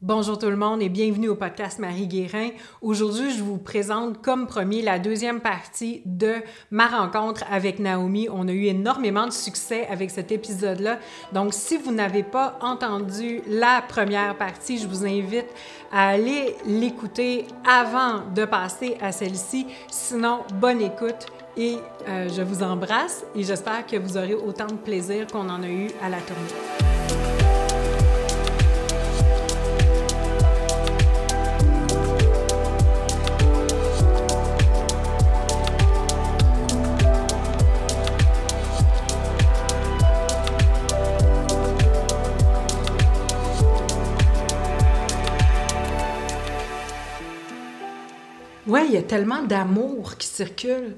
Bonjour tout le monde et bienvenue au podcast Marie Guérin. Aujourd'hui, je vous présente comme premier la deuxième partie de ma rencontre avec Naomi. On a eu énormément de succès avec cet épisode-là. Donc, si vous n'avez pas entendu la première partie, je vous invite à aller l'écouter avant de passer à celle-ci. Sinon, bonne écoute et je vous embrasse et j'espère que vous aurez autant de plaisir qu'on en a eu à la tournée. Ouais, il y a tellement d'amour qui circule.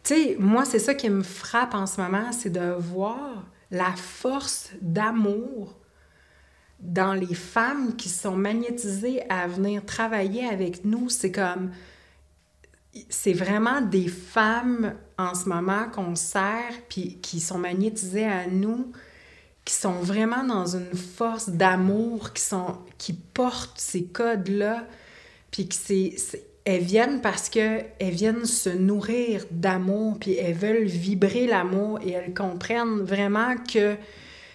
Tu sais, moi, c'est ça qui me frappe en ce moment, c'est de voir la force d'amour dans les femmes qui sont magnétisées à venir travailler avec nous. C'est vraiment des femmes en ce moment qu'on sert, puis qui sont magnétisées à nous, qui sont vraiment dans une force d'amour, qui portent ces codes-là, puis elles viennent parce qu'elles viennent se nourrir d'amour, puis elles veulent vibrer l'amour et elles comprennent vraiment que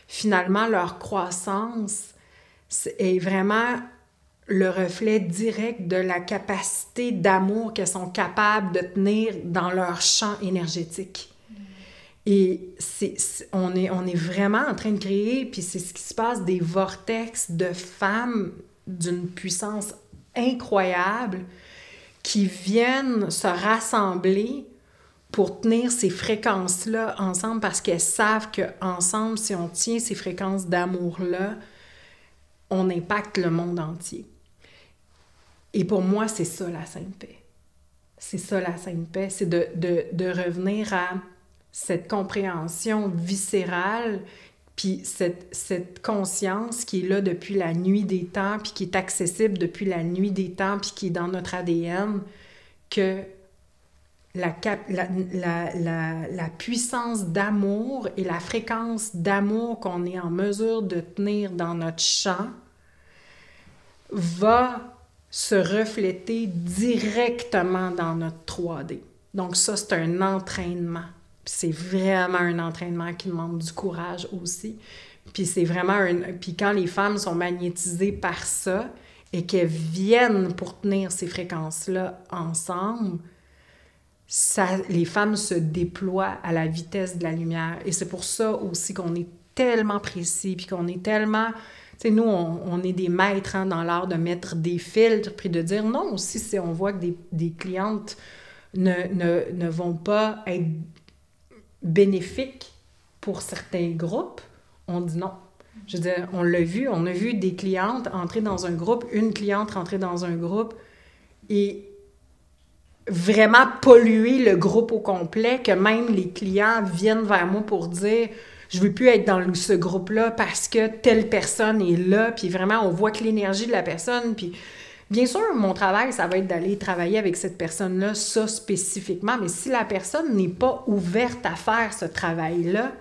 finalement leur croissance est vraiment le reflet direct de la capacité d'amour qu'elles sont capables de tenir dans leur champ énergétique. Et on est vraiment en train de créer, puis c'est ce qui se passe, des vortex de femmes d'une puissance incroyable qui viennent se rassembler pour tenir ces fréquences-là ensemble parce qu'elles savent qu'ensemble, si on tient ces fréquences d'amour-là, on impacte le monde entier. Et pour moi, c'est ça la Sainte Paix. C'est ça la Sainte Paix, c'est de revenir à cette compréhension viscérale, puis cette conscience qui est là depuis la nuit des temps, puis qui est accessible depuis la nuit des temps, puis qui est dans notre ADN, que la puissance d'amour et la fréquence d'amour qu'on est en mesure de tenir dans notre champ va se refléter directement dans notre 3D. Donc ça, c'est un entraînement. C'est vraiment un entraînement qui demande du courage aussi. Puis c'est vraiment Puis quand les femmes sont magnétisées par ça et qu'elles viennent pour tenir ces fréquences-là ensemble, les femmes se déploient à la vitesse de la lumière. Et c'est pour ça aussi qu'on est tellement précis, puis qu'on est tellement... Tu sais, nous, on est des maîtres dans l'art de mettre des filtres, puis de dire non aussi, si on voit que des clientes ne vont pas être bénéfique pour certains groupes, on dit non. Je veux dire, on l'a vu, on a vu des clientes entrer dans un groupe, une cliente rentrer dans un groupe et vraiment polluer le groupe au complet, que même les clients viennent vers moi pour dire « je veux plus être dans ce groupe-là parce que telle personne est là », puis vraiment, on voit que l'énergie de la personne, puis bien sûr, mon travail, ça va être d'aller travailler avec cette personne-là, ça spécifiquement, mais si la personne n'est pas ouverte à faire ce travail-là,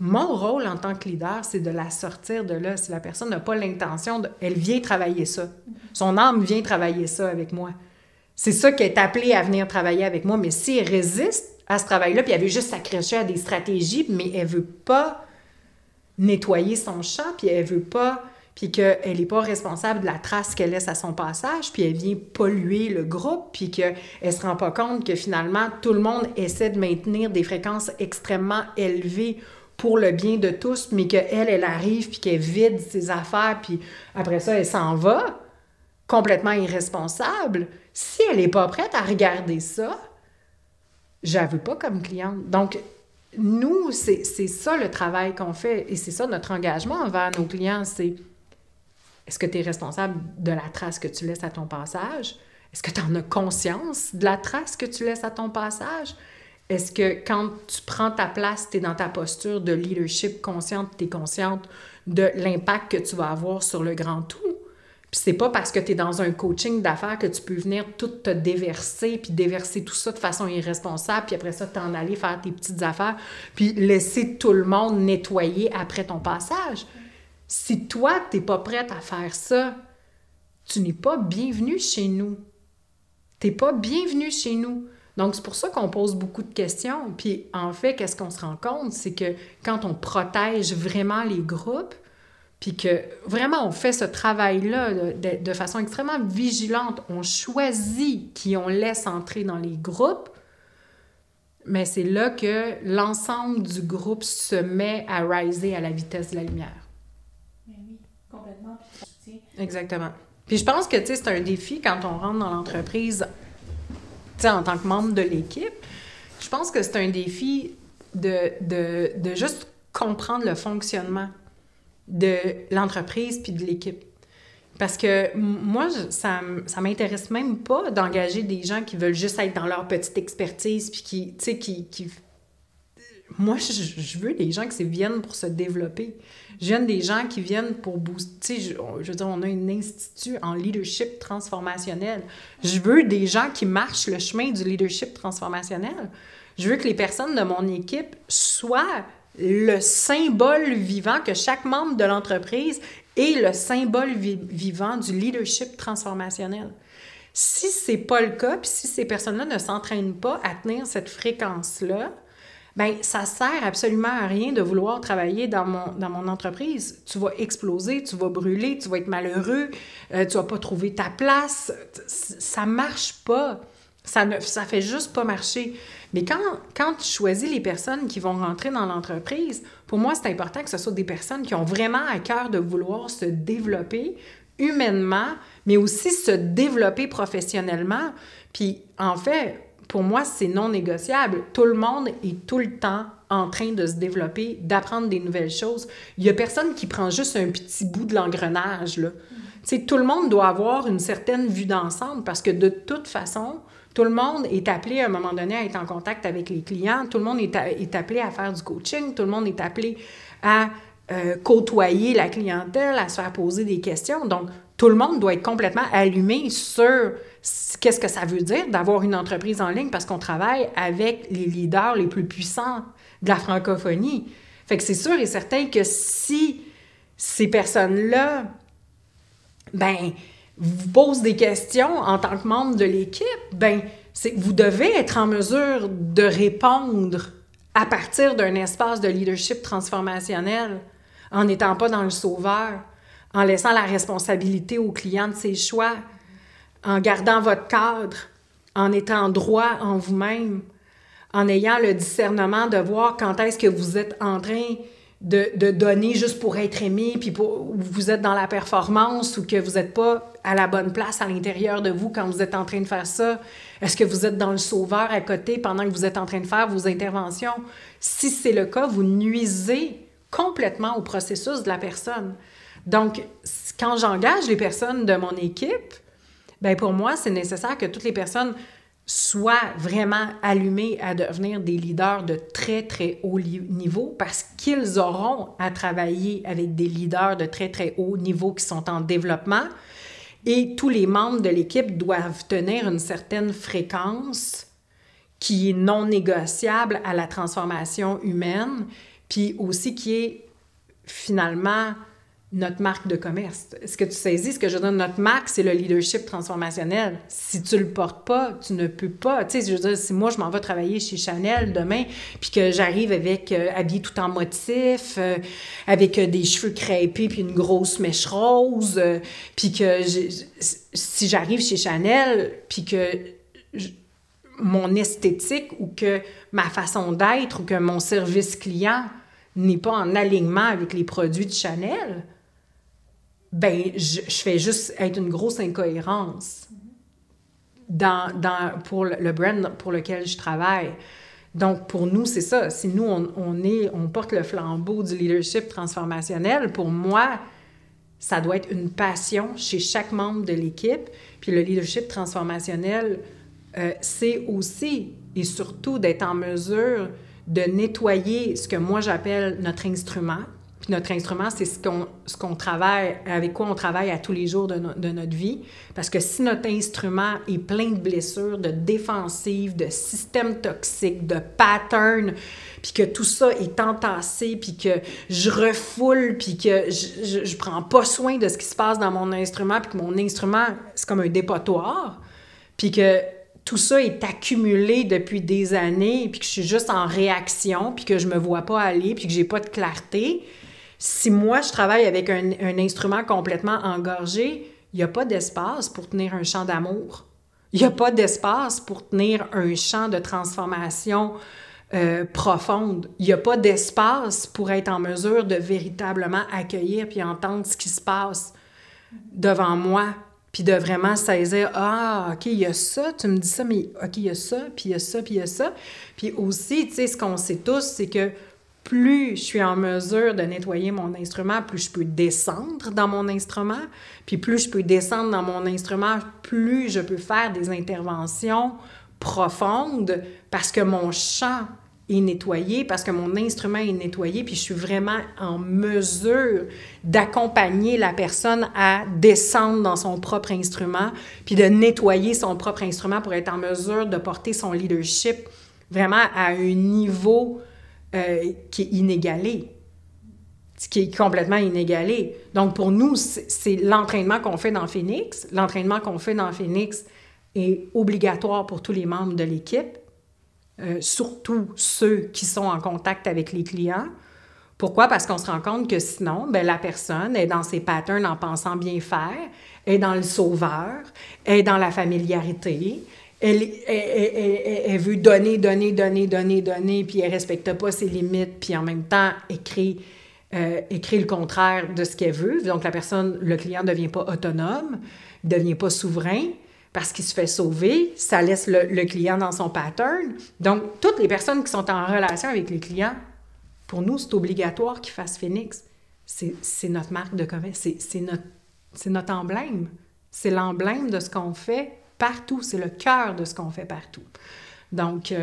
mon rôle en tant que leader, c'est de la sortir de là. Si la personne n'a pas l'intention, elle vient travailler ça. Son âme vient travailler ça avec moi. C'est ça qu'elle est appelée à venir travailler avec moi, mais si elle résiste à ce travail-là, puis elle veut juste s'accrocher à des stratégies, mais elle veut pas nettoyer son champ, puis elle veut pas... puis qu'elle n'est pas responsable de la trace qu'elle laisse à son passage, puis elle vient polluer le groupe, puis qu'elle ne se rend pas compte que finalement, tout le monde essaie de maintenir des fréquences extrêmement élevées pour le bien de tous, mais qu'elle arrive, puis qu'elle vide ses affaires, puis après ça, elle s'en va, complètement irresponsable. Si elle n'est pas prête à regarder ça, je la veux pas comme cliente. Donc, nous, c'est ça le travail qu'on fait, et c'est ça notre engagement envers nos clients, c'est... Est-ce que tu es responsable de la trace que tu laisses à ton passage? Est-ce que tu en as conscience de la trace que tu laisses à ton passage? Est-ce que quand tu prends ta place, tu es dans ta posture de leadership consciente, tu es consciente de l'impact que tu vas avoir sur le grand tout? Puis c'est pas parce que tu es dans un coaching d'affaires que tu peux venir tout te déverser, puis déverser tout ça de façon irresponsable, puis après ça, t'en aller faire tes petites affaires, puis laisser tout le monde nettoyer après ton passage. Si toi, t'es pas prête à faire ça, tu n'es pas bienvenu chez nous. Tu n'es pas bienvenu chez nous. Donc, c'est pour ça qu'on pose beaucoup de questions. Puis, en fait, qu'est-ce qu'on se rend compte? C'est que quand on protège vraiment les groupes, puis que vraiment on fait ce travail-là de façon extrêmement vigilante, on choisit qui on laisse entrer dans les groupes, mais c'est là que l'ensemble du groupe se met à riser à la vitesse de la lumière. Mais oui, complètement. Exactement. Puis je pense que, tu sais, c'est un défi quand on rentre dans l'entreprise, tu sais, en tant que membre de l'équipe. Je pense que c'est un défi de juste comprendre le fonctionnement de l'entreprise puis de l'équipe. Parce que moi, ça m'intéresse même pas d'engager des gens qui veulent juste être dans leur petite expertise puis qui, tu sais, qui... Moi, je veux des gens qui viennent pour se développer. Je veux des gens qui viennent pour booster. Je veux dire, on a un institut en leadership transformationnel. Je veux des gens qui marchent le chemin du leadership transformationnel. Je veux que les personnes de mon équipe soient le symbole vivant, que chaque membre de l'entreprise est le symbole vivant du leadership transformationnel. Si c'est pas le cas, puis si ces personnes-là ne s'entraînent pas à tenir cette fréquence-là, bien, ça sert absolument à rien de vouloir travailler dans mon entreprise. Tu vas exploser, tu vas brûler, tu vas être malheureux, tu vas pas trouver ta place. Ça marche pas. Ça fait juste pas marcher. Mais quand tu choisis les personnes qui vont rentrer dans l'entreprise, pour moi, c'est important que ce soit des personnes qui ont vraiment à cœur de vouloir se développer humainement, mais aussi se développer professionnellement. Puis, en fait, pour moi, c'est non négociable. Tout le monde est tout le temps en train de se développer, d'apprendre des nouvelles choses. Il n'y a personne qui prend juste un petit bout de l'engrenage, là. Tu sais, tout le monde doit avoir une certaine vue d'ensemble parce que de toute façon, tout le monde est appelé à un moment donné à être en contact avec les clients, tout le monde est appelé à faire du coaching, tout le monde est appelé à côtoyer la clientèle, à se faire poser des questions. Donc, tout le monde doit être complètement allumé sur qu'est-ce que ça veut dire d'avoir une entreprise en ligne parce qu'on travaille avec les leaders les plus puissants de la francophonie. Fait que c'est sûr et certain que si ces personnes-là, ben, vous posent des questions en tant que membre de l'équipe, ben, vous devez être en mesure de répondre à partir d'un espace de leadership transformationnel, en n'étant pas dans le sauveur, en laissant la responsabilité au client de ses choix, en gardant votre cadre, en étant droit en vous-même, en ayant le discernement de voir quand est-ce que vous êtes en train de donner juste pour être aimé, puis vous êtes dans la performance ou que vous n'êtes pas à la bonne place à l'intérieur de vous quand vous êtes en train de faire ça. Est-ce que vous êtes dans le sauveur à côté pendant que vous êtes en train de faire vos interventions? Si c'est le cas, vous nuisez complètement au processus de la personne. Donc, quand j'engage les personnes de mon équipe, bien pour moi, c'est nécessaire que toutes les personnes soient vraiment allumés à devenir des leaders de très, très haut niveau parce qu'ils auront à travailler avec des leaders de très, très haut niveau qui sont en développement et tous les membres de l'équipe doivent tenir une certaine fréquence qui est non négociable à la transformation humaine, puis aussi qui est finalement notre marque de commerce. Est-ce que tu saisis ce que je veux dire? Notre marque, c'est le leadership transformationnel. Si tu le portes pas, tu ne peux pas. Tu sais, je veux dire, si moi, je m'en vais travailler chez Chanel demain, puis que j'arrive avec habillée tout en motif, avec des cheveux crêpés, puis une grosse mèche rose, puis que si j'arrive chez Chanel, puis que mon esthétique ou que ma façon d'être ou que mon service client n'est pas en alignement avec les produits de Chanel, ben je fais juste être une grosse incohérence pour le brand pour lequel je travaille. Donc, pour nous, c'est ça. Si nous, on porte le flambeau du leadership transformationnel, pour moi, ça doit être une passion chez chaque membre de l'équipe. Puis le leadership transformationnel, c'est aussi et surtout d'être en mesure de nettoyer ce que moi j'appelle notre instrument. Puis notre instrument, c'est ce qu'on travaille, avec quoi on travaille à tous les jours de notre vie. Parce que si notre instrument est plein de blessures, de défensives, de systèmes toxiques, de patterns, puis que tout ça est entassé, puis que je refoule, puis que je prends pas soin de ce qui se passe dans mon instrument, puis que mon instrument, c'est comme un dépotoir, puis que tout ça est accumulé depuis des années, puis que je suis juste en réaction, puis que je me vois pas aller, puis que j'ai pas de clarté. Si moi, je travaille avec un instrument complètement engorgé, il n'y a pas d'espace pour tenir un chant d'amour. Il n'y a pas d'espace pour tenir un chant de transformation profonde. Il n'y a pas d'espace pour être en mesure de véritablement accueillir puis entendre ce qui se passe devant moi, puis de vraiment saisir « Ah, OK, il y a ça, tu me dis ça, mais OK, il y a ça, puis il y a ça, puis il y a ça. » Puis aussi, tu sais, ce qu'on sait tous, c'est que plus je suis en mesure de nettoyer mon instrument, plus je peux descendre dans mon instrument. Puis plus je peux descendre dans mon instrument, plus je peux faire des interventions profondes parce que mon chant est nettoyé, parce que mon instrument est nettoyé, puis je suis vraiment en mesure d'accompagner la personne à descendre dans son propre instrument, puis de nettoyer son propre instrument pour être en mesure de porter son leadership vraiment à un niveau qui est inégalé, qui est complètement inégalé. Donc, pour nous, c'est l'entraînement qu'on fait dans Phoenix. L'entraînement qu'on fait dans Phoenix est obligatoire pour tous les membres de l'équipe, surtout ceux qui sont en contact avec les clients. Pourquoi? Parce qu'on se rend compte que sinon, bien, la personne est dans ses patterns en pensant bien faire, est dans le sauveur, est dans la familiarité. Elle veut donner, puis elle ne respecte pas ses limites, puis en même temps, elle crée le contraire de ce qu'elle veut. Donc, le client ne devient pas autonome, ne devient pas souverain, parce qu'il se fait sauver, ça laisse le client dans son pattern. Donc, toutes les personnes qui sont en relation avec les clients, pour nous, c'est obligatoire qu'ils fassent Phoenix. C'est notre marque de commerce, c'est notre emblème. C'est l'emblème de ce qu'on fait partout. C'est le cœur de ce qu'on fait partout. Donc,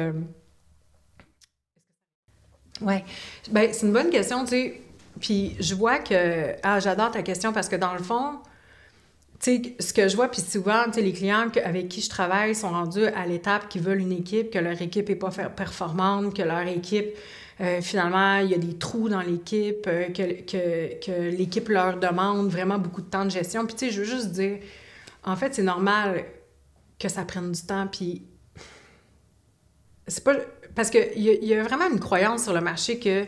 ouais. Ben, c'est une bonne question, tu sais. Puis je vois que... Ah, j'adore ta question parce que dans le fond, tu sais, ce que je vois, puis souvent, tu sais, les clients avec qui je travaille sont rendus à l'étape qu'ils veulent une équipe, que leur équipe n'est pas performante, que leur équipe... finalement, il y a des trous dans l'équipe, que l'équipe leur demande vraiment beaucoup de temps de gestion. Puis tu sais, je veux juste dire, en fait, c'est normal que ça prenne du temps, puis c'est pas... Parce qu'il y a vraiment une croyance sur le marché que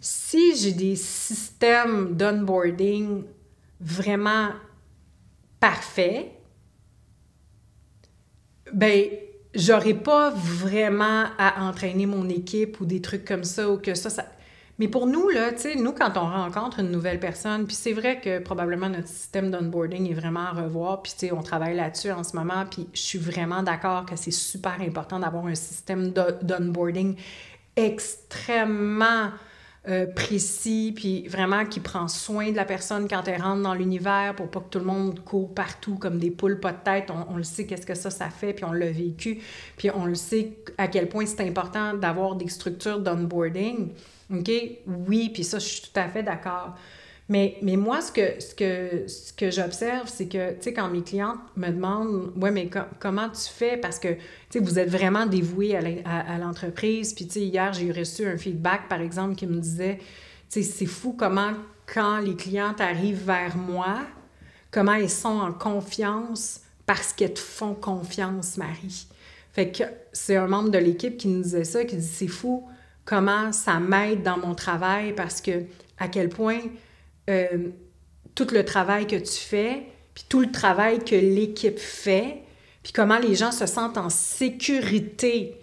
si j'ai des systèmes d'onboarding vraiment parfaits, ben j'aurais pas vraiment à entraîner mon équipe ou des trucs comme ça ou que ça... Mais pour nous, là, tu sais, nous, quand on rencontre une nouvelle personne, puis c'est vrai que probablement notre système d'onboarding est vraiment à revoir, puis tu sais, on travaille là-dessus en ce moment, puis je suis vraiment d'accord que c'est super important d'avoir un système d'onboarding extrêmement précis, puis vraiment qui prend soin de la personne quand elle rentre dans l'univers pour pas que tout le monde court partout comme des poules pas de tête. On le sait qu'est-ce que ça fait, puis on l'a vécu, puis on le sait à quel point c'est important d'avoir des structures d'onboarding. OK? Oui, puis ça, je suis tout à fait d'accord. Mais moi, ce que j'observe, c'est que, tu sais, quand mes clientes me demandent « Ouais, mais comment tu fais? » Parce que, tu sais, vous êtes vraiment dévoué à l'entreprise. Puis, tu sais, hier, j'ai reçu un feedback, par exemple, qui me disait « Tu sais, c'est fou comment, quand les clientes arrivent vers moi, comment elles sont en confiance parce qu'elles te font confiance, Marie. » Fait que c'est un membre de l'équipe qui nous disait ça, qui dit « C'est fou comment ça m'aide dans mon travail parce que à quel point... tout le travail que tu fais, puis tout le travail que l'équipe fait, puis comment les gens se sentent en sécurité.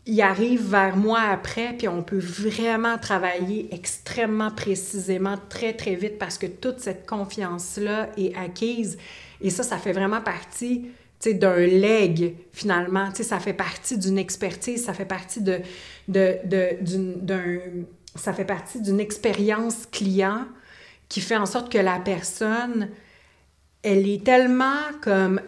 Ils arrivent vers moi après, puis on peut vraiment travailler extrêmement précisément, très, très vite, parce que toute cette confiance-là est acquise. Et ça fait vraiment partie, tu sais, d'un leg, finalement. Tu sais, ça fait partie d'une expertise, ça fait partie ça fait partie d'une expérience client qui fait en sorte que la personne, elle est tellement comme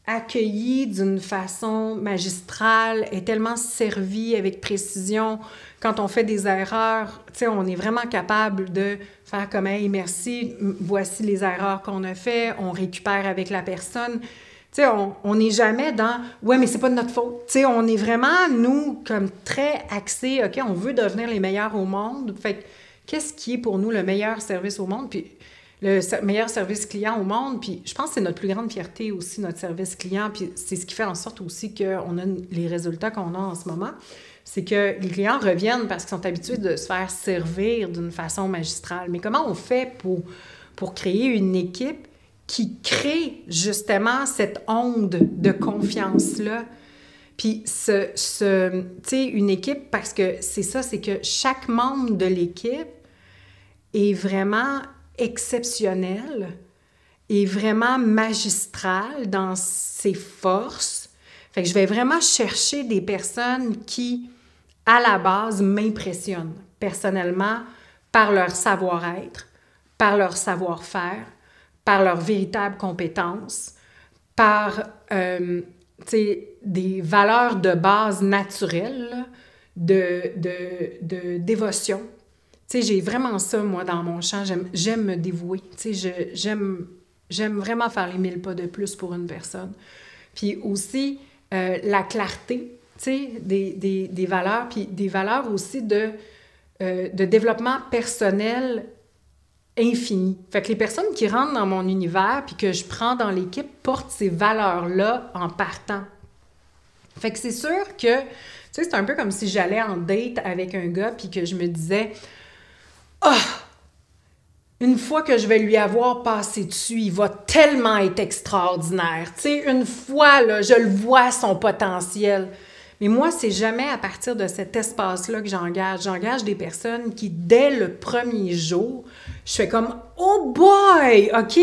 accueilli d'une façon magistrale, est tellement servi avec précision. Quand on fait des erreurs, tu sais, on est vraiment capable de faire comme « Hey, merci, voici les erreurs qu'on a fait », on récupère avec la personne. Tu sais, on n'est jamais dans « Ouais, mais c'est pas de notre faute ». Tu sais, on est vraiment, nous, comme très axés, OK, on veut devenir les meilleurs au monde. Fait que, qu'est-ce qui est pour nous le meilleur service au monde? Puis le meilleur service client au monde, puis je pense que c'est notre plus grande fierté aussi, notre service client, puis c'est ce qui fait en sorte aussi qu'on a les résultats qu'on a en ce moment, c'est que les clients reviennent parce qu'ils sont habitués de se faire servir d'une façon magistrale. Mais comment on fait pour créer une équipe qui crée justement cette onde de confiance-là? Puis, tu sais, une équipe, parce que c'est ça, c'est que chaque membre de l'équipe est vraiment exceptionnel, est vraiment magistral dans ses forces. Fait que je vais vraiment chercher des personnes qui, à la base, m'impressionnent personnellement par leur savoir-être, par leur savoir-faire, par leurs véritables compétences, par des valeurs de base naturelles, là, de dévotion. Tu sais, j'ai vraiment ça, moi, dans mon champ. J'aime me dévouer. Tu sais, j'aime vraiment faire les 1000 pas de plus pour une personne. Puis aussi, la clarté, tu sais, des valeurs, puis des valeurs aussi de développement personnel infini. Fait que les personnes qui rentrent dans mon univers puis que je prends dans l'équipe portent ces valeurs-là en partant. Fait que c'est sûr que, tu sais, c'est un peu comme si j'allais en date avec un gars puis que je me disais « Ah! Une fois que je vais lui avoir passé dessus, il va tellement être extraordinaire. Tu sais, une fois, là, je le vois, son potentiel. » Mais moi, c'est jamais à partir de cet espace-là que j'engage. J'engage des personnes qui, dès le premier jour, je fais comme « Oh boy! OK,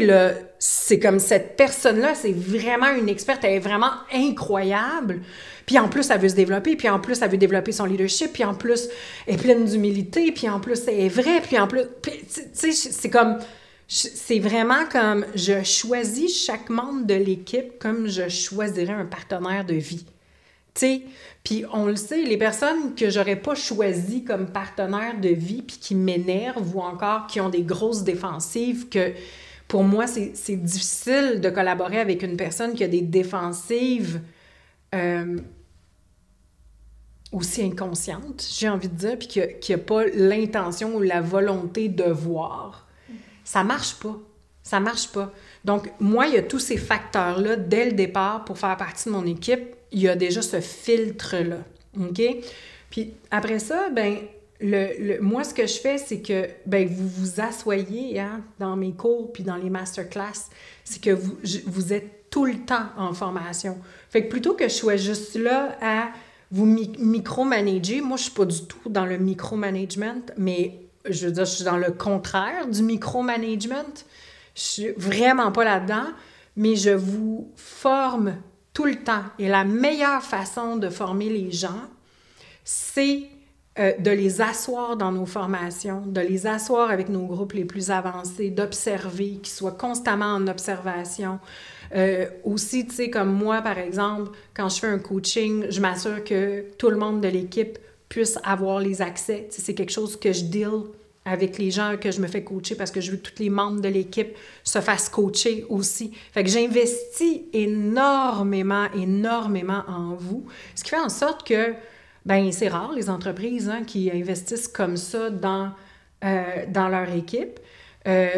là, c'est comme cette personne-là, c'est vraiment une experte, elle est vraiment incroyable. » Puis en plus, elle veut se développer, puis en plus, elle veut développer son leadership, puis en plus, elle est pleine d'humilité, puis en plus, elle est vraie, puis en plus... Tu sais, c'est comme... C'est vraiment comme je choisis chaque membre de l'équipe comme je choisirais un partenaire de vie. Tu sais, puis on le sait, les personnes que j'aurais pas choisies comme partenaire de vie puis qui m'énervent ou encore qui ont des grosses défensives, que pour moi, c'est difficile de collaborer avec une personne qui a des défensives aussi inconscientes, j'ai envie de dire, puis qui a pas l'intention ou la volonté de voir. Ça marche pas. Ça marche pas. Donc, moi, il y a tous ces facteurs-là dès le départ pour faire partie de mon équipe. Il y a déjà ce filtre-là. OK? Puis après ça, ben moi, ce que je fais, c'est que ben vous vous asseyez dans mes cours puis dans les masterclass. C'est que vous êtes tout le temps en formation. Fait que plutôt que je sois juste là à vous micromanager, moi, je suis pas du tout dans le micromanagement, mais je veux dire, je suis dans le contraire du micromanagement. Je suis vraiment pas là-dedans, mais je vous forme tout le temps. Et la meilleure façon de former les gens, c'est de les asseoir dans nos formations, de les asseoir avec nos groupes les plus avancés, d'observer, qu'ils soient constamment en observation. Aussi, tu sais, comme moi, par exemple, quand je fais un coaching, je m'assure que tout le monde de l'équipe puisse avoir les accès. Tu sais, c'est quelque chose que je deal avec les gens que je me fais coacher parce que je veux que tous les membres de l'équipe se fassent coacher aussi. Fait que j'investis énormément en vous, ce qui fait en sorte que, ben c'est rare les entreprises qui investissent comme ça dans leur équipe.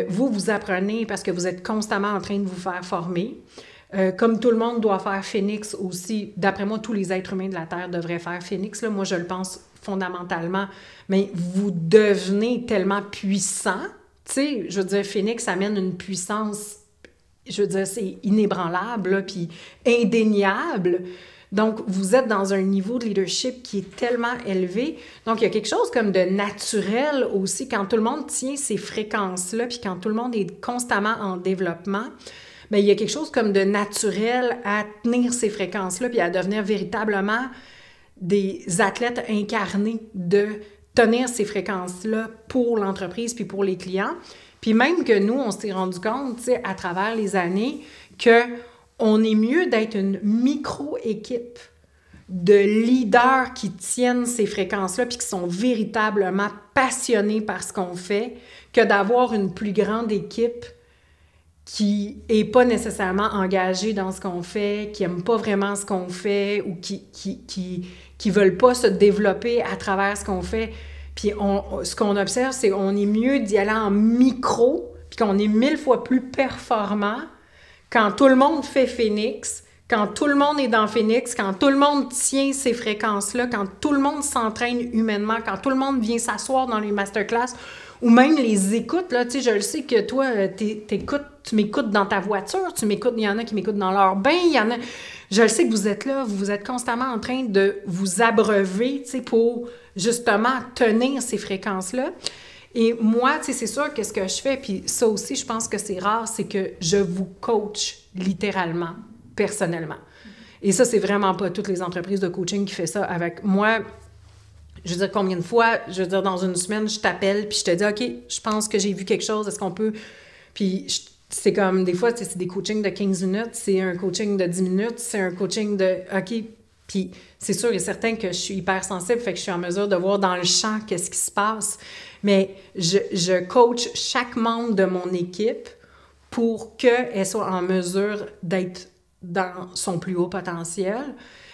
Vous apprenez parce que vous êtes constamment en train de vous faire former. Comme tout le monde doit faire Phoenix aussi, d'après moi, tous les êtres humains de la Terre devraient faire Phoenix. Là. Moi, je le pense fondamentalement, mais vous devenez tellement puissant. Tu sais, je veux dire, Phoenix amène une puissance, je veux dire, c'est inébranlable, là, puis indéniable. Donc, vous êtes dans un niveau de leadership qui est tellement élevé. Donc, il y a quelque chose comme de naturel aussi, quand tout le monde tient ces fréquences-là, puis quand tout le monde est constamment en développement, bien, il y a quelque chose comme de naturel à tenir ces fréquences-là, puis à devenir véritablement des athlètes incarnés de tenir ces fréquences-là pour l'entreprise puis pour les clients. Puis même que nous, on s'est rendu compte, tu sais, à travers les années, qu'on est mieux d'être une micro-équipe de leaders qui tiennent ces fréquences-là puis qui sont véritablement passionnés par ce qu'on fait que d'avoir une plus grande équipe qui n'est pas nécessairement engagée dans ce qu'on fait, qui n'aime pas vraiment ce qu'on fait ou qui veulent pas se développer à travers ce qu'on fait. Puis ce qu'on observe, c'est qu'on est mieux d'y aller en micro puis qu'on est 1000 fois plus performant quand tout le monde fait Phoenix, quand tout le monde est dans Phoenix, quand tout le monde tient ces fréquences-là, quand tout le monde s'entraîne humainement, quand tout le monde vient s'asseoir dans les masterclass, ou même les écoutes, là, tu sais, je le sais que toi, tu m'écoutes dans ta voiture, il y en a qui m'écoutent dans leur bain, il y en a... Je le sais que vous êtes là, vous êtes constamment en train de vous abreuver, tu sais, pour justement tenir ces fréquences-là. Et moi, tu sais, c'est sûr que ce que je fais, puis ça aussi, je pense que c'est rare, c'est que je vous coach littéralement, personnellement. Et ça, c'est vraiment pas toutes les entreprises de coaching qui font ça avec moi. Je veux dire, combien de fois, je veux dire, dans une semaine, je t'appelle, puis je te dis, OK, je pense que j'ai vu quelque chose, est-ce qu'on peut... Puis c'est comme, des fois, c'est des coachings de 15 minutes, c'est un coaching de 10 minutes, c'est un coaching de... OK, puis c'est sûr et certain que je suis hyper sensible, fait que je suis en mesure de voir dans le champ qu'est-ce qui se passe. Mais je coach chaque membre de mon équipe pour qu'elle soit en mesure d'être dans son plus haut potentiel.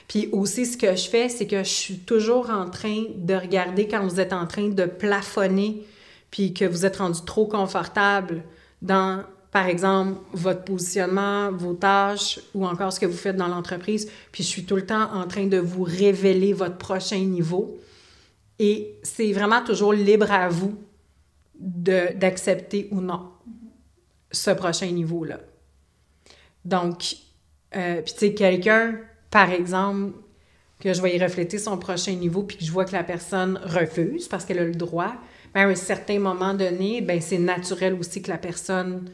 Puis aussi, ce que je fais, c'est que je suis toujours en train de regarder quand vous êtes en train de plafonner puis que vous êtes rendu trop confortable dans, par exemple, votre positionnement, vos tâches ou encore ce que vous faites dans l'entreprise. Puis je suis tout le temps en train de vous révéler votre prochain niveau. Et c'est vraiment toujours libre à vous d'accepter ou non ce prochain niveau-là. Donc, puis tu sais, quelqu'un, par exemple, que je vais y refléter son prochain niveau puis que je vois que la personne refuse parce qu'elle a le droit, bien, à un certain moment donné, bien, c'est naturel aussi que la personne,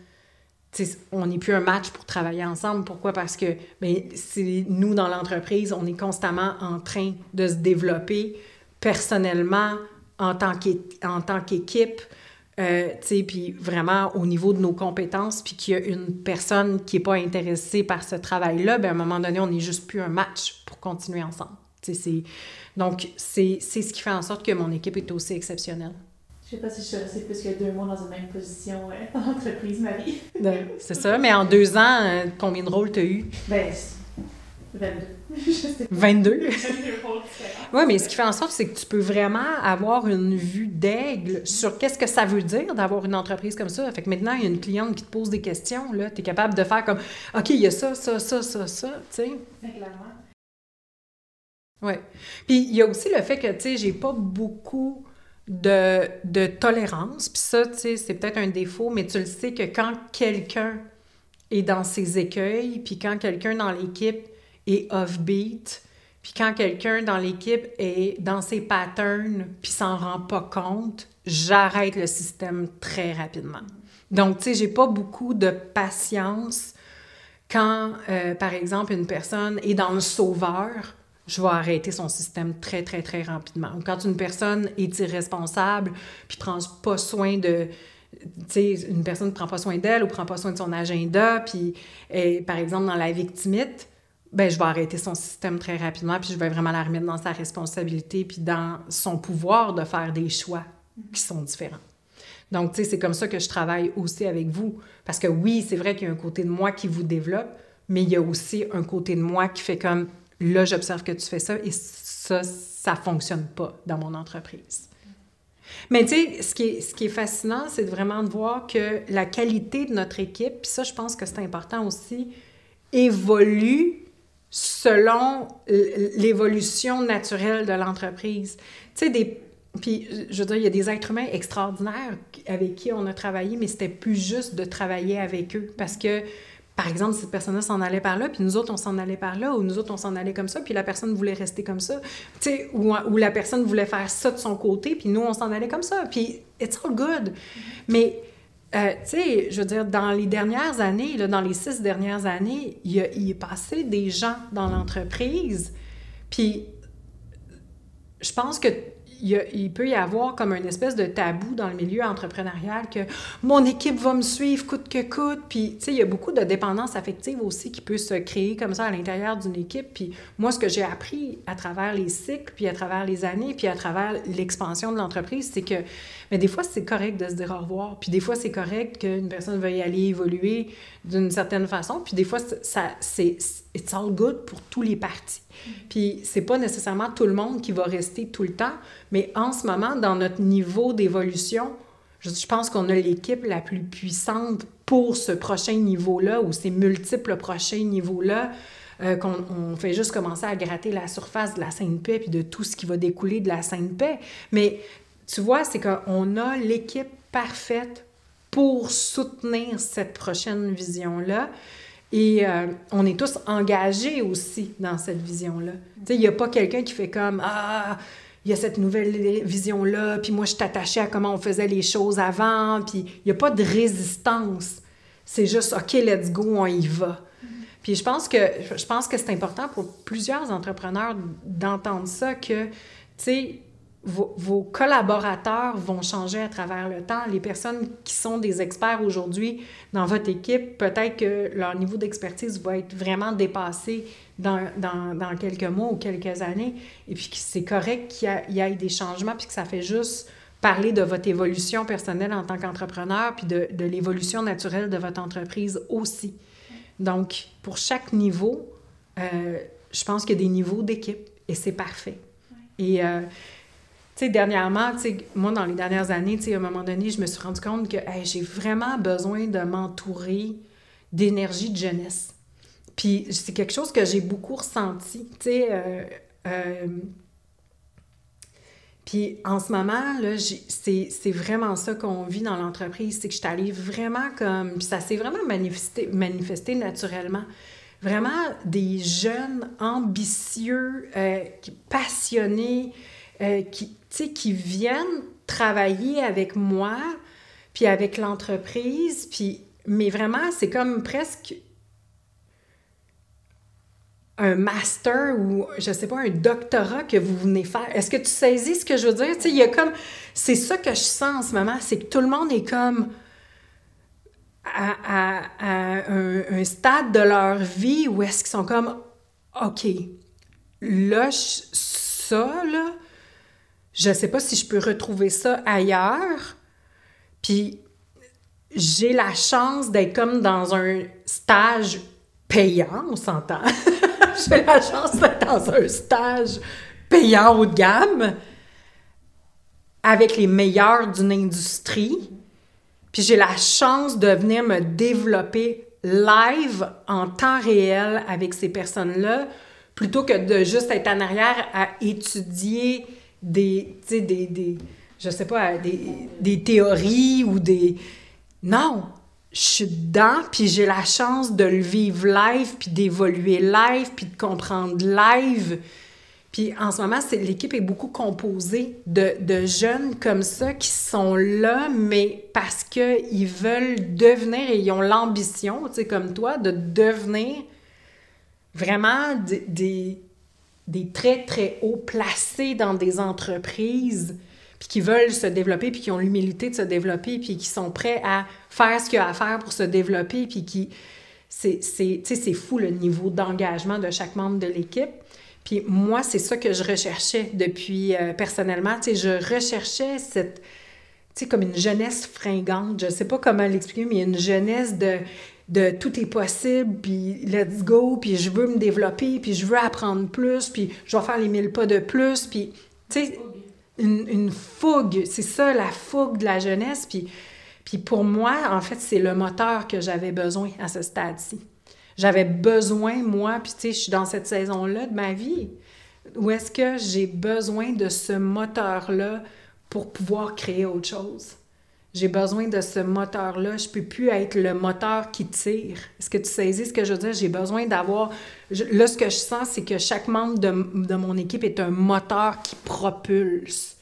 tu sais, on n'est plus un match pour travailler ensemble. Pourquoi? Parce que, bien, c'est nous, dans l'entreprise, on est constamment en train de se développer personnellement, en tant qu'équipe, tu sais, puis vraiment au niveau de nos compétences, puis qu'il y a une personne qui n'est pas intéressée par ce travail-là, bien, à un moment donné, on n'est juste plus un match pour continuer ensemble. Tu sais, donc, c'est ce qui fait en sorte que mon équipe est aussi exceptionnelle. Je sais pas si je suis restée plus que 2 mois dans une même position dans l'entreprise, Marie. C'est ça, mais en 2 ans, combien de rôles tu as eu? Ben, 22. 22? Oui, mais ce qui fait en sorte, c'est que tu peux vraiment avoir une vue d'aigle sur qu'est-ce que ça veut dire d'avoir une entreprise comme ça. Fait que maintenant, il y a une cliente qui te pose des questions, là, tu es capable de faire comme « OK, il y a ça, tu sais. » Clairement. Oui. Puis il y a aussi le fait que, tu sais, j'ai pas beaucoup de tolérance. Puis ça, tu sais, c'est peut-être un défaut, mais tu le sais que quand quelqu'un est dans ses écueils, puis quand quelqu'un dans l'équipe est off-beat, puis quand quelqu'un dans l'équipe est dans ses patterns puis s'en rend pas compte, j'arrête le système très rapidement. Donc, tu sais, j'ai pas beaucoup de patience quand, par exemple, une personne est dans le sauveur, je vais arrêter son système très, très, très rapidement. Ou quand une personne est irresponsable puis prend pas soin de... Tu sais, une personne ne prend pas soin d'elle ou prend pas soin de son agenda, puis, par exemple, dans la victimite, ben je vais arrêter son système très rapidement, puis je vais vraiment la remettre dans sa responsabilité, puis dans son pouvoir de faire des choix qui sont différents. Donc, tu sais, c'est comme ça que je travaille aussi avec vous. Parce que oui, c'est vrai qu'il y a un côté de moi qui vous développe, mais il y a aussi un côté de moi qui fait comme, là, j'observe que tu fais ça, et ça fonctionne pas dans mon entreprise. Mais tu sais, ce qui est fascinant, c'est vraiment de voir que la qualité de notre équipe, puis ça, je pense que c'est important aussi, évolue selon l'évolution naturelle de l'entreprise. Tu sais, puis, je veux dire, il y a des êtres humains extraordinaires avec qui on a travaillé, mais c'était plus juste de travailler avec eux. Parce que, par exemple, cette personne-là s'en allait par là, puis nous autres, on s'en allait par là, ou nous autres, on s'en allait comme ça, puis la personne voulait rester comme ça. Tu sais, ou la personne voulait faire ça de son côté, puis nous, on s'en allait comme ça. Puis, it's all good. Mais... tu sais, je veux dire, dans les dernières années, là, dans les 6 dernières années, il est passé des gens dans l'entreprise, puis je pense qu'il il peut y avoir comme une espèce de tabou dans le milieu entrepreneurial que mon équipe va me suivre coûte que coûte. Puis, tu sais, il y a beaucoup de dépendance affective aussi qui peut se créer comme ça à l'intérieur d'une équipe. Puis moi, ce que j'ai appris à travers les cycles, puis à travers les années, puis à travers l'expansion de l'entreprise, c'est que mais des fois, c'est correct de se dire au revoir. Puis des fois, c'est correct qu'une personne veuille aller évoluer d'une certaine façon. Puis des fois, c'est it's all good pour tous les partis. Puis c'est pas nécessairement tout le monde qui va rester tout le temps, mais en ce moment, dans notre niveau d'évolution, je pense qu'on a l'équipe la plus puissante pour ce prochain niveau-là ou ces multiples prochains niveaux-là. Qu'on fait juste commencer à gratter la surface de la Sainte Paix puis de tout ce qui va découler de la Sainte Paix. Mais tu vois, c'est qu'on a l'équipe parfaite pour soutenir cette prochaine vision-là. Et on est tous engagés aussi dans cette vision-là. Tu sais, il n'y a pas quelqu'un qui fait comme « Ah, il y a cette nouvelle vision-là, puis moi, je suis attachée à comment on faisait les choses avant. » Puis il n'y a pas de résistance. C'est juste « OK, let's go, on y va. » Puis je pense que c'est important pour plusieurs entrepreneurs d'entendre ça que, tu sais, vos collaborateurs vont changer à travers le temps. Les personnes qui sont des experts aujourd'hui dans votre équipe, peut-être que leur niveau d'expertise va être vraiment dépassé dans quelques mois ou quelques années. Et puis c'est correct qu'il y ait des changements, puis que ça fait juste parler de votre évolution personnelle en tant qu'entrepreneur, puis de l'évolution naturelle de votre entreprise aussi. Donc, pour chaque niveau, je pense qu'il y a des niveaux d'équipe et c'est parfait. Et tu sais, dernièrement, tu sais, moi, dans les dernières années, tu sais, à un moment donné, je me suis rendu compte que j'ai vraiment besoin de m'entourer d'énergie de jeunesse. Puis c'est quelque chose que j'ai beaucoup ressenti, tu sais. Puis en ce moment, là, c'est vraiment ça qu'on vit dans l'entreprise, c'est que je suis allée vraiment comme... Puis ça s'est vraiment manifesté naturellement. Vraiment des jeunes ambitieux, passionnés, qui viennent travailler avec moi, puis avec l'entreprise, puis... Mais vraiment, c'est comme presque un master ou, je sais pas, un doctorat que vous venez faire. Est-ce que tu saisis ce que je veux dire? Tu sais, il y a comme... C'est ça que je sens en ce moment, c'est que tout le monde est comme à un stade de leur vie où est-ce qu'ils sont comme, OK, là, ça, là, je sais pas si je peux retrouver ça ailleurs, puis j'ai la chance d'être comme dans un stage payant, on s'entend. J'ai la chance d'être dans un stage payant haut de gamme avec les meilleurs d'une industrie. Puis j'ai la chance de venir me développer live en temps réel avec ces personnes-là plutôt que de juste être en arrière à étudier des théories ou des... Non! Je suis dedans, puis j'ai la chance de le vivre live, puis d'évoluer live, puis de comprendre live. Puis en ce moment, l'équipe est beaucoup composée de jeunes comme ça qui sont là, mais parce qu'ils veulent devenir, et ils ont l'ambition, tu sais, comme toi, de devenir vraiment des très, très hauts placés dans des entreprises, puis qui veulent se développer, puis qui ont l'humilité de se développer, puis qui sont prêts à faire ce qu'il y a à faire pour se développer, puis qui... c'est fou le niveau d'engagement de chaque membre de l'équipe. Puis moi, c'est ça que je recherchais depuis, personnellement, tu sais, je recherchais cette... Tu sais, comme une jeunesse fringante, je sais pas comment l'expliquer, mais une jeunesse de tout est possible, puis let's go, puis je veux me développer, puis je veux apprendre plus, puis je vais faire les 1000 pas de plus, puis, tu sais... Une fougue, c'est ça, la fougue de la jeunesse. Puis pour moi, en fait, c'est le moteur que j'avais besoin à ce stade-ci. J'avais besoin, moi, puis tu sais, je suis dans cette saison-là de ma vie, où est-ce que j'ai besoin de ce moteur-là pour pouvoir créer autre chose. J'ai besoin de ce moteur-là. Je ne peux plus être le moteur qui tire. Est-ce que tu saisis ce que je veux dire? J'ai besoin d'avoir... Là, ce que je sens, c'est que chaque membre de mon équipe est un moteur qui propulse.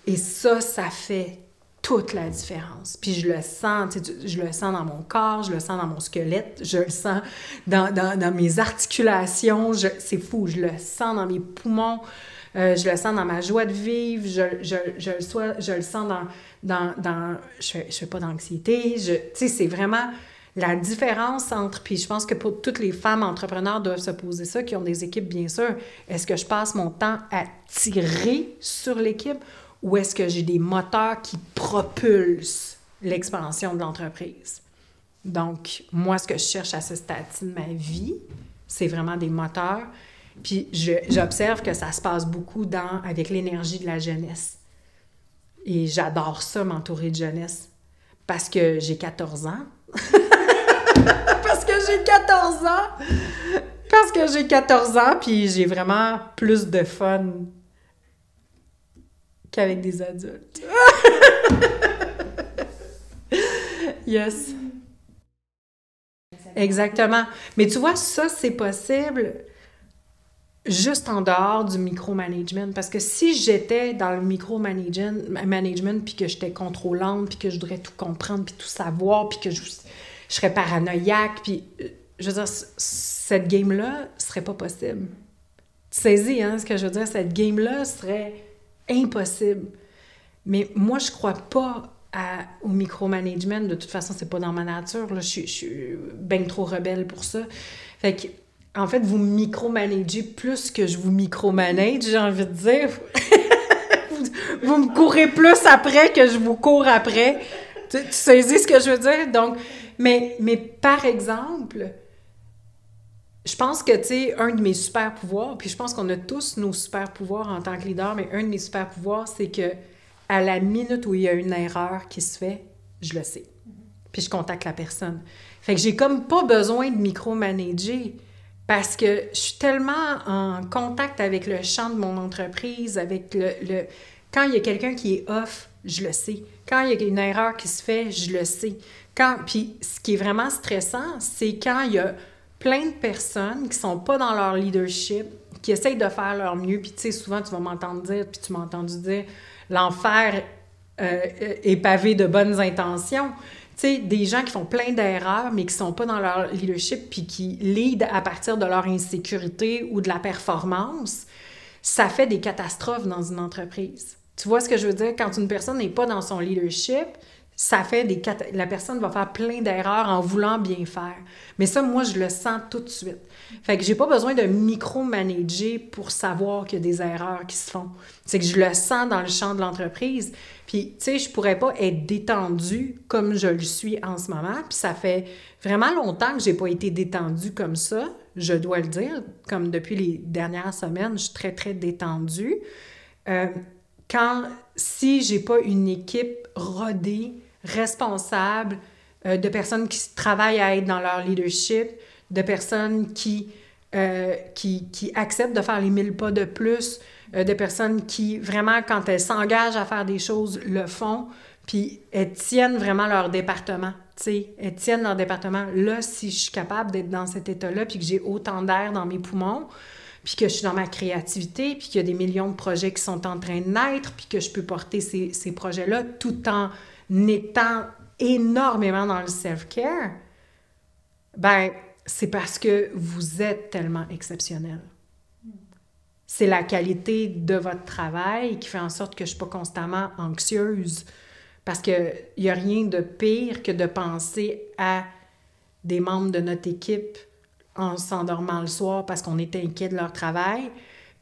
Et ça fait toute la différence. Puis je le sens, tu sais, je le sens dans mon corps, je le sens dans mon squelette, je le sens dans mes articulations. C'est fou, je le sens dans mes poumons. je le sens dans ma joie de vivre, je le sens je fais pas d'anxiété, tu sais, c'est vraiment la différence entre, puis je pense que pour toutes les femmes entrepreneurs doivent se poser ça, qui ont des équipes, bien sûr, est-ce que je passe mon temps à tirer sur l'équipe ou est-ce que j'ai des moteurs qui propulsent l'expansion de l'entreprise? Donc, moi, ce que je cherche à ce stade-ci de ma vie, c'est vraiment des moteurs. Puis, j'observe que ça se passe beaucoup avec l'énergie de la jeunesse. Et j'adore ça, m'entourer de jeunesse. Parce que j'ai 14 ans. Parce que j'ai 14 ans! Parce que j'ai 14 ans, puis j'ai vraiment plus de fun qu'avec des adultes. Yes. Exactement. Mais tu vois, ça, c'est possible juste en dehors du micromanagement. Parce que si j'étais dans le micromanagement, puis que j'étais contrôlante, puis que je voudrais tout comprendre, puis tout savoir, puis que je serais paranoïaque, puis je veux dire, cette game-là serait pas possible. Tu saisis, hein, ce que je veux dire? Cette game-là serait impossible. Mais moi, je crois pas au micromanagement. De toute façon, c'est pas dans ma nature. Là. Je suis bien trop rebelle pour ça. Fait que, en fait, vous micromanagez plus que je vous micromanage, j'ai envie de dire. Vous me courez plus après que je vous cours après. Tu saisis ce que je veux dire? Donc, mais par exemple, je pense que, tu sais, un de mes super-pouvoirs, puis je pense qu'on a tous nos super-pouvoirs en tant que leader, mais un de mes super-pouvoirs, c'est que à la minute où il y a une erreur qui se fait, je le sais. Puis je contacte la personne. Fait que j'ai comme pas besoin de micromanager parce que je suis tellement en contact avec le champ de mon entreprise, avec le... Quand il y a quelqu'un qui est off, je le sais. Quand il y a une erreur qui se fait, je le sais. Puis ce qui est vraiment stressant, c'est quand il y a plein de personnes qui sont pas dans leur leadership, qui essayent de faire leur mieux. Puis tu sais, souvent, tu vas m'entendre dire, puis tu m'as entendu dire, l'enfer est pavé de bonnes intentions. Tu sais, des gens qui font plein d'erreurs, mais qui sont pas dans leur leadership, puis qui lead à partir de leur insécurité ou de la performance, ça fait des catastrophes dans une entreprise. Tu vois ce que je veux dire? Quand une personne n'est pas dans son leadership, ça fait la personne va faire plein d'erreurs en voulant bien faire. Mais ça, moi, je le sens tout de suite. Fait que j'ai pas besoin de micromanager pour savoir qu'il y a des erreurs qui se font. C'est que je le sens dans le champ de l'entreprise. Puis, tu sais, je pourrais pas être détendue comme je le suis en ce moment. Puis ça fait vraiment longtemps que j'ai pas été détendue comme ça, je dois le dire. Comme depuis les dernières semaines, je suis très, très détendue. Si j'ai pas une équipe rodée, responsable, de personnes qui travaillent à être dans leur leadership, de personnes qui acceptent de faire les 1000 pas de plus, de personnes qui, vraiment, quand elles s'engagent à faire des choses, le font, puis elles tiennent vraiment leur département, tu sais, elles tiennent leur département. Là, si je suis capable d'être dans cet état-là, puis que j'ai autant d'air dans mes poumons, puis que je suis dans ma créativité, puis qu'il y a des millions de projets qui sont en train de naître, puis que je peux porter ces projets-là tout en étant énormément dans le self-care, ben c'est parce que vous êtes tellement exceptionnel. C'est la qualité de votre travail qui fait en sorte que je ne suis pas constamment anxieuse. Parce qu'il n'y a rien de pire que de penser à des membres de notre équipe en s'endormant le soir parce qu'on est inquiet de leur travail,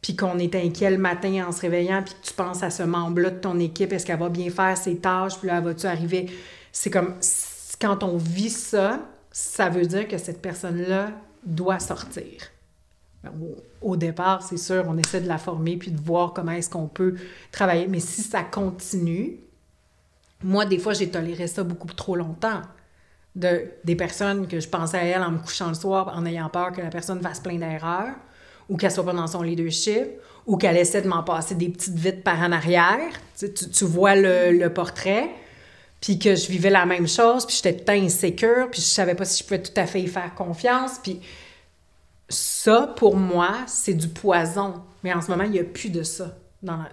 puis qu'on est inquiet le matin en se réveillant, puis que tu penses à ce membre-là de ton équipe, est-ce qu'elle va bien faire ses tâches, puis là, va-tu arriver? C'est comme, quand on vit ça, ça veut dire que cette personne-là doit sortir. Au départ, c'est sûr, on essaie de la former, puis de voir comment est-ce qu'on peut travailler. Mais si ça continue, moi, des fois, j'ai toléré ça beaucoup trop longtemps. Des personnes que je pensais à elles en me couchant le soir en ayant peur que la personne fasse plein d'erreurs ou qu'elle soit pas dans son leadership ou qu'elle essaie de m'en passer des petites vites par en arrière. Tu vois le portrait, puis que je vivais la même chose, puis j'étais tout le temps insécure, puis je savais pas si je pouvais tout à fait y faire confiance. Puis ça, pour moi, c'est du poison. Mais en ce moment, il n'y a plus de ça.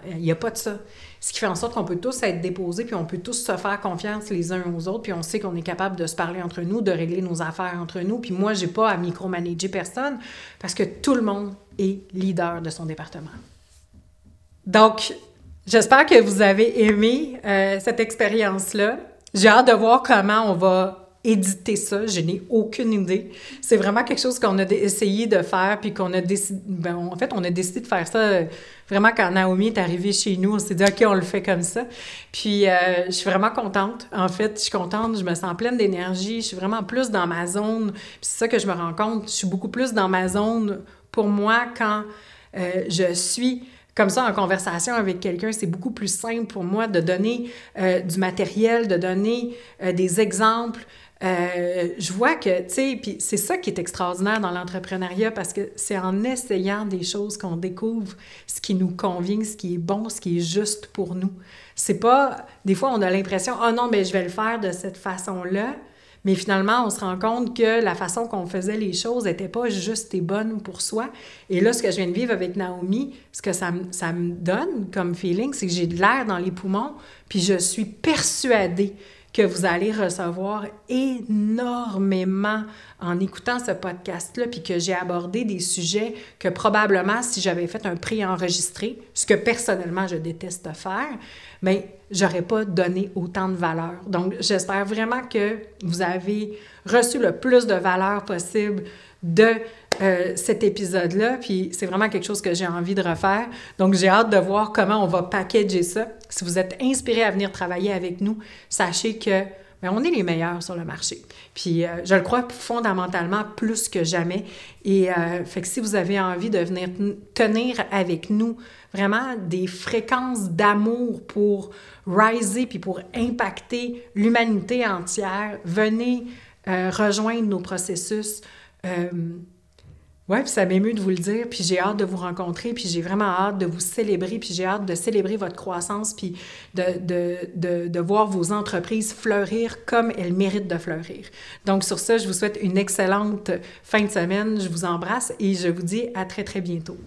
Il n'y a pas de ça. Ce qui fait en sorte qu'on peut tous être déposés, puis on peut tous se faire confiance les uns aux autres, puis on sait qu'on est capable de se parler entre nous, de régler nos affaires entre nous. Puis moi, j'ai pas à micromanager personne, parce que tout le monde est leader de son département. Donc, j'espère que vous avez aimé cette expérience-là. J'ai hâte de voir comment on va éditer ça. Je n'ai aucune idée. C'est vraiment quelque chose qu'on a essayé de faire, puis qu'on a décidé... Ben, en fait, on a décidé de faire ça vraiment quand Naomi est arrivée chez nous. On s'est dit, OK, on le fait comme ça. Puis, je suis vraiment contente. En fait, je suis contente. Je me sens pleine d'énergie. Je suis vraiment plus dans ma zone. Puis c'est ça que je me rends compte. Je suis beaucoup plus dans ma zone pour moi quand je suis... Comme ça, en conversation avec quelqu'un, c'est beaucoup plus simple pour moi de donner du matériel, de donner des exemples. Je vois que, tu sais, puis c'est ça qui est extraordinaire dans l'entrepreneuriat parce que c'est en essayant des choses qu'on découvre ce qui nous convient, ce qui est bon, ce qui est juste pour nous. C'est pas... Des fois, on a l'impression, « Ah non, mais je vais le faire de cette façon-là », mais finalement, on se rend compte que la façon qu'on faisait les choses n'était pas juste et bonne pour soi. Et là, ce que je viens de vivre avec Naomi, ce que ça me donne comme feeling, c'est que j'ai de l'air dans les poumons, puis je suis persuadée que vous allez recevoir énormément en écoutant ce podcast-là, puis que j'ai abordé des sujets que probablement, si j'avais fait un pré-enregistré, ce que personnellement je déteste faire, mais j'aurais pas donné autant de valeur. Donc, j'espère vraiment que vous avez reçu le plus de valeur possible de cet épisode-là, puis c'est vraiment quelque chose que j'ai envie de refaire. Donc, j'ai hâte de voir comment on va packager ça. Si vous êtes inspiré à venir travailler avec nous, sachez que bien, on est les meilleurs sur le marché. Puis, je le crois fondamentalement plus que jamais. Et fait que si vous avez envie de venir tenir avec nous vraiment des fréquences d'amour pour riser puis pour impacter l'humanité entière, venez rejoindre nos processus. Ouais, puis ça m'émeut de vous le dire, puis j'ai hâte de vous rencontrer, puis j'ai vraiment hâte de vous célébrer, puis j'ai hâte de célébrer votre croissance, puis de voir vos entreprises fleurir comme elles méritent de fleurir. Donc sur ça, je vous souhaite une excellente fin de semaine, je vous embrasse et je vous dis à très, très bientôt.